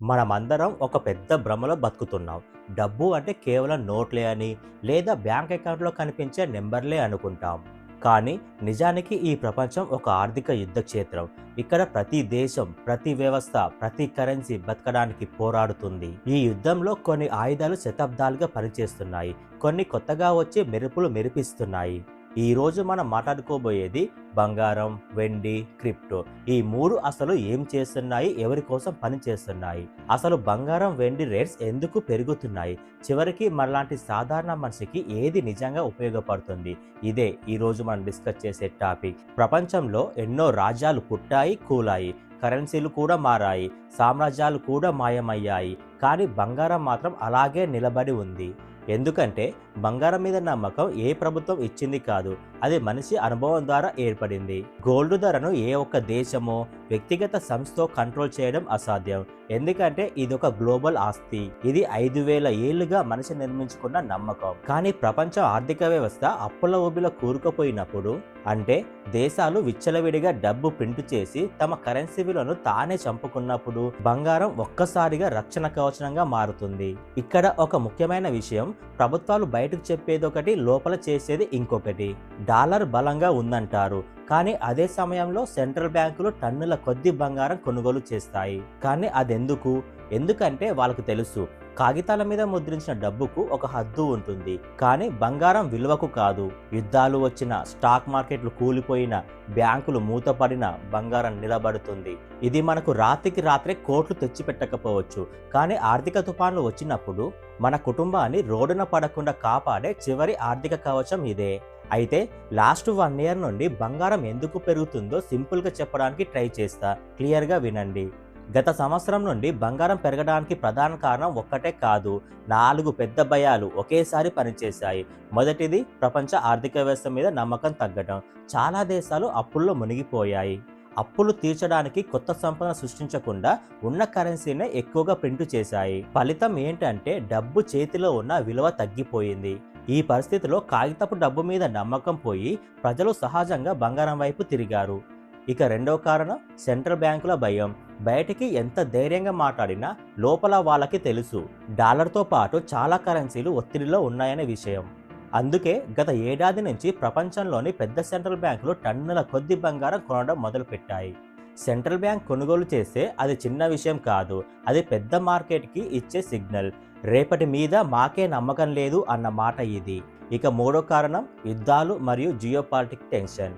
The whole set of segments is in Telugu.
మనమందరం ఒక పెద్ద భ్రమలో బతుకుతున్నాం. డబ్బు అంటే కేవలం నోట్లే అని, లేదా బ్యాంక్ అకౌంట్‌లో కనిపించే నంబర్‌లే అనుకుంటాం. కానీ నిజానికి ఈ ప్రపంచం ఒక ఆర్థిక యుద్ధ క్షేత్రం. ఇక్కడ ప్రతి దేశం, ప్రతి వ్యవస్థ, ప్రతి కరెన్సీ బతకడానికి పోరాడుతుంది. ఈ యుద్ధంలో కొన్ని ఆయుధాలు శతాబ్దాలుగా పనిచేస్తున్నాయి. కొన్ని కొత్తగా వచ్చి మెరుపులు మెరిపిస్తున్నాయి. ఈ రోజు మనం మాట్లాడుకోబోయేది బంగారం, వెండి, క్రిప్టో. ఈ 3 అసలు ఏం చేస్తున్నాయి? ఎవరి కోసం పని చేస్తున్నాయి? అసలు బంగారం, వెండి రేట్స్ ఎందుకు పెరుగుతున్నాయి? చివరికి మనలాంటి సాధారణ మనిషికి ఏది నిజంగా ఉపయోగపడుతుంది? ఇదే ఈరోజు మనం డిస్కస్ చేసే టాపిక్. ప్రపంచంలో ఎన్నో రాజ్యాలు పుట్టాయి, కూలాయి. కరెన్సీలు కూడా మారాయి. సామ్రాజ్యాలు కూడా మాయమయ్యాయి. కానీ బంగారం మాత్రం అలాగే నిలబడి ఉంది. ఎందుకంటే బంగారం మీద నమ్మకం ఏ ప్రభుత్వం ఇచ్చింది కాదు. అది మనిషి అనుభవం ద్వారా ఏర్పడింది. గోల్డ్ ధరను ఏ ఒక్క దేశమో, వ్యక్తిగత సంస్థతో కంట్రోల్ చేయడం అసాధ్యం. ఎందుకంటే ఇది ఒక గ్లోబల్ ఆస్తి. ఇది 5,000 ఏళ్లుగా మనిషి నిర్మించుకున్న నమ్మకం. కానీ ప్రపంచ ఆర్థిక వ్యవస్థ అప్పుల ఊబిలో కూరుకుపోయినప్పుడు, అంటే దేశాలు విచ్చలవిడిగా డబ్బు ప్రింట్ చేసి తమ కరెన్సీ విలువను తానే చంపుకున్నప్పుడు, బంగారం ఒక్కసారిగా రక్షణ కవచంగా మారుతుంది. ఇక్కడ ఒక ముఖ్యమైన విషయం, ప్రభుత్వాలు బయటకు చెప్పేది ఒకటి, లోపల చేసేది ఇంకొకటి. డాలర్ బలంగా ఉందంటారు, కానీ అదే సమయంలో సెంట్రల్ బ్యాంకులు టన్నుల కొద్ది బంగారం కొనుగోలు చేస్తాయి. కానీ అదెందుకు? ఎందుకంటే వాళ్ళకు తెలుసు, కాగితాల మీద ముద్రించిన డబ్బుకు ఒక హద్దు ఉంటుంది, కానీ బంగారం విలువకు కాదు. యుద్ధాలు వచ్చిన, స్టాక్ మార్కెట్లు కూలిపోయిన, బ్యాంకులు మూతపడిన, బంగారం నిలబడుతుంది. ఇది మనకు రాత్రికి రాత్రే కోట్లు తెచ్చిపెట్టకపోవచ్చు, కానీ ఆర్థిక తుఫాన్లు వచ్చినప్పుడు మన కుటుంబాన్ని రోడ్డున పడకుండా కాపాడే చివరి ఆర్థిక కవచం ఇదే. అయితే లాస్ట్ 1 ఇయర్ నుండి బంగారం ఎందుకు పెరుగుతుందో సింపుల్గా చెప్పడానికి ట్రై చేస్తా. క్లియర్గా వినండి. గత సంవత్సరం నుండి బంగారం పెరగడానికి ప్రధాన కారణం ఒక్కటే కాదు, 4 పెద్ద భయాలు ఒకేసారి పనిచేశాయి. మొదటిది, ప్రపంచ ఆర్థిక వ్యవస్థ మీద నమ్మకం తగ్గడం. చాలా దేశాలు అప్పుల్లో మునిగిపోయాయి. అప్పులు తీర్చడానికి కొత్త సంపద సృష్టించకుండా ఉన్న కరెన్సీనే ఎక్కువగా ప్రింట్ చేశాయి. ఫలితం ఏంటంటే డబ్బు చేతిలో ఉన్న విలువ తగ్గిపోయింది. ఈ పరిస్థితిలో కాగితపు డబ్బు మీద నమ్మకం పోయి ప్రజలు సహజంగా బంగారం వైపు తిరిగారు. ఇక రెండవ కారణం, సెంట్రల్ బ్యాంకుల భయం. బయటికి ఎంత ధైర్యంగా మాట్లాడినా లోపల వాళ్ళకి తెలుసు, డాలర్తో పాటు చాలా కరెన్సీలు ఒత్తిడిలో ఉన్నాయనే విషయం. అందుకే గత ఏడాది నుంచి ప్రపంచంలోని పెద్ద సెంట్రల్ బ్యాంకులు టన్నుల కొద్ది బంగారం కొనడం మొదలుపెట్టాయి. సెంట్రల్ బ్యాంక్ కొనుగోలు చేస్తే అది చిన్న విషయం కాదు, అది పెద్ద మార్కెట్కి ఇచ్చే సిగ్నల్. రేపటి మీద మాకే నమ్మకం లేదు అన్న మాట ఇది. ఇక మూడో కారణం, యుద్ధాలు మరియు జియోపాలిటిక్ టెన్షన్.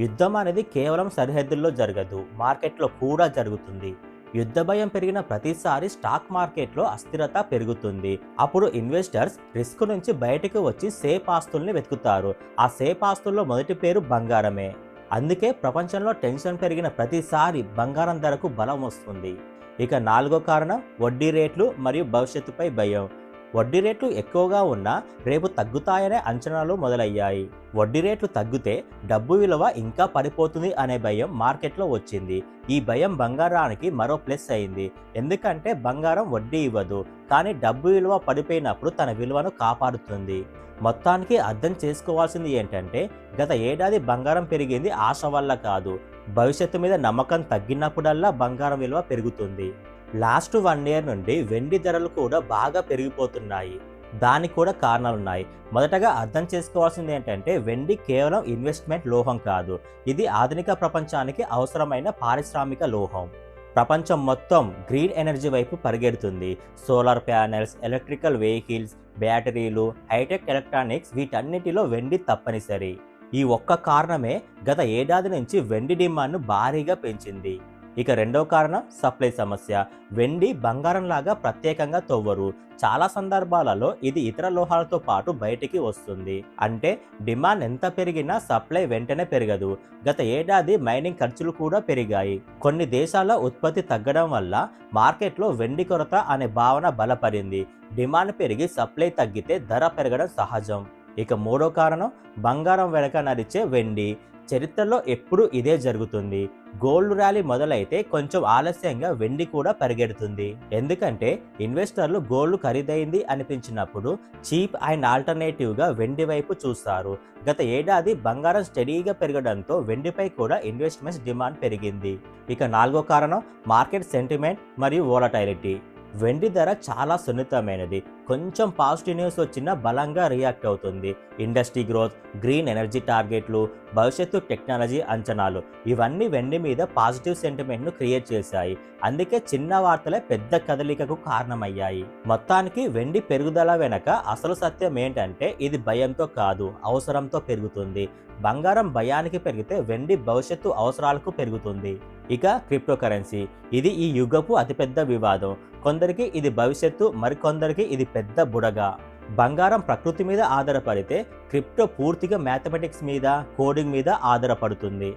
యుద్ధం అనేది కేవలం సరిహద్దుల్లో జరగదు, మార్కెట్లో కూడా జరుగుతుంది. యుద్ధ భయం పెరిగిన ప్రతిసారి స్టాక్ మార్కెట్లో అస్థిరత పెరుగుతుంది. అప్పుడు ఇన్వెస్టర్స్ రిస్క్ నుంచి బయటకు వచ్చి సేఫ్ ఆస్తుల్ని వెతుకుతారు. ఆ సేఫ్ ఆస్తుల్లో మొదటి పేరు బంగారమే. అందుకే ప్రపంచంలో టెన్షన్ పెరిగిన ప్రతిసారి బంగారం ధరకు బలం వస్తుంది. ఇక నాలుగో కారణం, వడ్డీ రేట్లు మరియు భవిష్యత్తుపై భయం. వడ్డీ రేట్లు ఎక్కువగా ఉన్నా రేపు తగ్గుతాయనే అంచనాలు మొదలయ్యాయి. వడ్డీ రేట్లు తగ్గితే డబ్బు విలువ ఇంకా పడిపోతుంది అనే భయం మార్కెట్లో వచ్చింది. ఈ భయం బంగారానికి మరో ప్లస్ అయింది. ఎందుకంటే బంగారం వడ్డీ ఇవ్వదు, కానీ డబ్బు విలువ పడిపోయినప్పుడు తన విలువను కాపాడుతుంది. మొత్తానికి అర్థం చేసుకోవాల్సింది ఏంటంటే, గత ఏడాది బంగారం పెరిగింది ఆశ వల్ల కాదు, భవిష్యత్తు మీద నమ్మకం తగ్గినప్పుడల్లా బంగారం విలువ పెరుగుతుంది. లాస్ట్ 1 ఇయర్ నుండి వెండి ధరలు కూడా బాగా పెరిగిపోతున్నాయి. దానికి కూడా కారణాలున్నాయి. మొదటగా అర్థం చేసుకోవాల్సింది ఏంటంటే, వెండి కేవలం ఇన్వెస్ట్మెంట్ లోహం కాదు, ఇది ఆధునిక ప్రపంచానికి అవసరమైన పారిశ్రామిక లోహం. ప్రపంచం మొత్తం గ్రీన్ ఎనర్జీ వైపు పరిగెడుతుంది. సోలార్ ప్యానెల్స్, ఎలక్ట్రికల్ వెహికల్స్, బ్యాటరీలు, హైటెక్ ఎలక్ట్రానిక్స్, వీటన్నిటిలో వెండి తప్పనిసరి. ఈ ఒక్క కారణమే గత ఏడాది నుంచి వెండి డిమాండ్ను భారీగా పెంచింది. ఇక రెండవ కారణం, సప్లై సమస్య. వెండి బంగారం లాగా ప్రత్యేకంగా తవ్వరు. చాలా సందర్భాలలో ఇది ఇతర లోహాలతో పాటు బయటికి వస్తుంది. అంటే డిమాండ్ ఎంత పెరిగినా సప్లై వెంటనే పెరగదు. గత ఏడాది మైనింగ్ ఖర్చులు కూడా పెరిగాయి. కొన్ని దేశాల ఉత్పత్తి తగ్గడం వల్ల మార్కెట్లో వెండి కొరత అనే భావన బలపడింది. డిమాండ్ పెరిగి సప్లై తగ్గితే ధర పెరగడం సహజం. ఇక మూడో కారణం, బంగారం వెనక నడిచే వెండి. చరిత్రలో ఎప్పుడూ ఇదే జరుగుతుంది. గోల్డ్ ర్యాలీ మొదలైతే కొంచెం ఆలస్యంగా వెండి కూడా పరిగెడుతుంది. ఎందుకంటే ఇన్వెస్టర్లు గోల్డ్ ఖరీదైంది అనిపించినప్పుడు చీప్ అండ్ ఆల్టర్నేటివ్గా వెండి వైపు చూస్తారు. గత ఏడాది బంగారం స్టడీగా పెరగడంతో వెండిపై కూడా ఇన్వెస్ట్మెంట్స్ డిమాండ్ పెరిగింది. ఇక 4వ కారణం మార్కెట్ సెంటిమెంట్ మరియు వోలటైలిటీ. వెండి ధర చాలా సున్నితమైనది. కొంచెం పాజిటివ్ న్యూస్ వచ్చినా బలంగా రియాక్ట్ అవుతుంది. ఇండస్ట్రీ గ్రోత్, గ్రీన్ ఎనర్జీ టార్గెట్లు, భవిష్యత్తు టెక్నాలజీ అంచనాలు ఇవన్నీ వెండి మీద పాజిటివ్ సెంటిమెంట్ను క్రియేట్ చేశాయి. అందుకే చిన్న వార్తలే పెద్ద కదలికకు కారణమయ్యాయి. మొత్తానికి వెండి పెరుగుదల వెనక అసలు సత్యం ఏంటంటే ఇది భయంతో కాదు, అవసరంతో పెరుగుతుంది. బంగారం భయానికి పెరిగితే వెండి భవిష్యత్తు అవసరాలకు పెరుగుతుంది. ఇక క్రిప్టో కరెన్సీ, ఇది ఈ యుగపు అతిపెద్ద వివాదం. కొందరికి ఇది భవిష్యత్తు, మరికొందరికి ఇది పెద్ద బుడగ. బంగారం ప్రకృతి మీద ఆధారపడితే క్రిప్టో పూర్తిగా మ్యాథమెటిక్స్ మీద, కోడింగ్ మీద ఆధారపడుతుంది.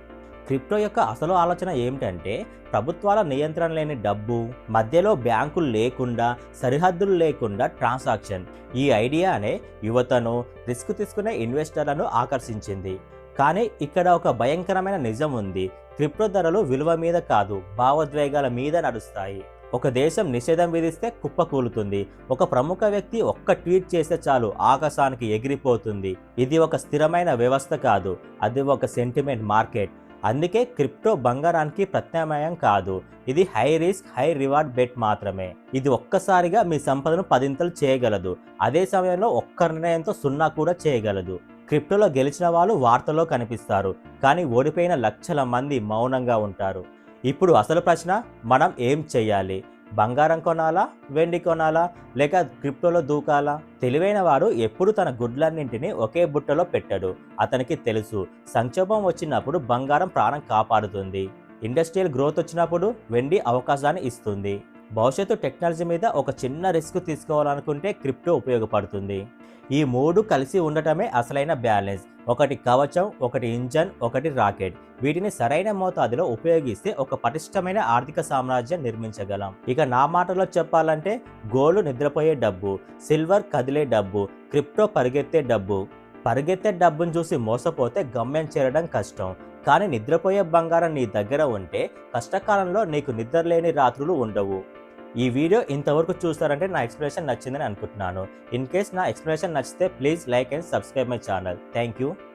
క్రిప్టో యొక్క అసలు ఆలోచన ఏమిటంటే ప్రభుత్వాల నియంత్రణ లేని డబ్బు, మధ్యలో బ్యాంకులు లేకుండా, సరిహద్దులు లేకుండా ట్రాన్సాక్షన్. ఈ ఐడియానే యువతను, రిస్క్ తీసుకునే ఇన్వెస్టర్లను ఆకర్షించింది. కానీ ఇక్కడ ఒక భయంకరమైన నిజం ఉంది. క్రిప్టో ధరలు విలువ మీద కాదు, భావోద్వేగాల మీద నడుస్తాయి. ఒక దేశం నిషేధం విధిస్తే కుప్పకూలుతుంది. ఒక ప్రముఖ వ్యక్తి ఒక్క ట్వీట్ చేస్తే చాలు ఆకాశానికి ఎగిరిపోతుంది. ఇది ఒక స్థిరమైన వ్యవస్థ కాదు, అది ఒక సెంటిమెంట్ మార్కెట్. అందుకే క్రిప్టో బంగారానికి ప్రత్యామ్నాయం కాదు. ఇది high risk high reward bet మాత్రమే. ఇది ఒక్కసారిగా మీ సంపదను 10 చేయగలదు. అదే సమయంలో ఒక్క నిర్ణయంతో 0 కూడా చేయగలదు. క్రిప్టోలో గెలిచిన వాళ్ళు వార్తల్లో కనిపిస్తారు, కానీ ఓడిపోయిన లక్షల మంది మౌనంగా ఉంటారు. ఇప్పుడు అసలు ప్రశ్న, మనం ఏం చెయ్యాలి? బంగారం కొనాలా, వెండి కొనాలా, లేక క్రిప్టోలో దూకాలా? తెలివైన వాడు ఎప్పుడు తన గుడ్లన్నింటినీ ఒకే బుట్టలో పెట్టడు. అతనికి తెలుసు, సంక్షోభం వచ్చినప్పుడు బంగారం ప్రాణం కాపాడుతుంది. ఇండస్ట్రియల్ గ్రోత్ వచ్చినప్పుడు వెండి అవకాశాన్ని ఇస్తుంది. భవిష్యత్తు టెక్నాలజీ మీద ఒక చిన్న రిస్క్ తీసుకోవాలనుకుంటే క్రిప్టో ఉపయోగపడుతుంది. ఈ 3 కలిసి ఉండటమే అసలైన బ్యాలెన్స్. ఒకటి కవచం, ఒకటి ఇంజన్, ఒకటి రాకెట్. వీటిని సరైన మోతాదులో ఉపయోగిస్తే ఒక పటిష్టమైన ఆర్థిక సామ్రాజ్యం నిర్మించగలం. ఇక నా మాటలో చెప్పాలంటే గోల్డ్ నిద్రపోయే డబ్బు, సిల్వర్ కదిలే డబ్బు, క్రిప్టో పరిగెత్తే డబ్బు. పరిగెత్తే డబ్బును చూసి మోసపోతే గమ్యం చేరడం కష్టం. కానీ నిద్రపోయే బంగారం నీ దగ్గర ఉంటే కష్టకాలంలో నీకు నిద్రలేని రాత్రులు ఉండవు. ఈ వీడియో ఇంతవరకు చూస్తారంటే నా ఎక్స్ప్లెనేషన్ నచ్చిందని అనుకుంటున్నాను. ఇన్ కేస్ నా ఎక్స్ప్లెనేషన్ నచ్చితే please like and subscribe my channel. Thank you.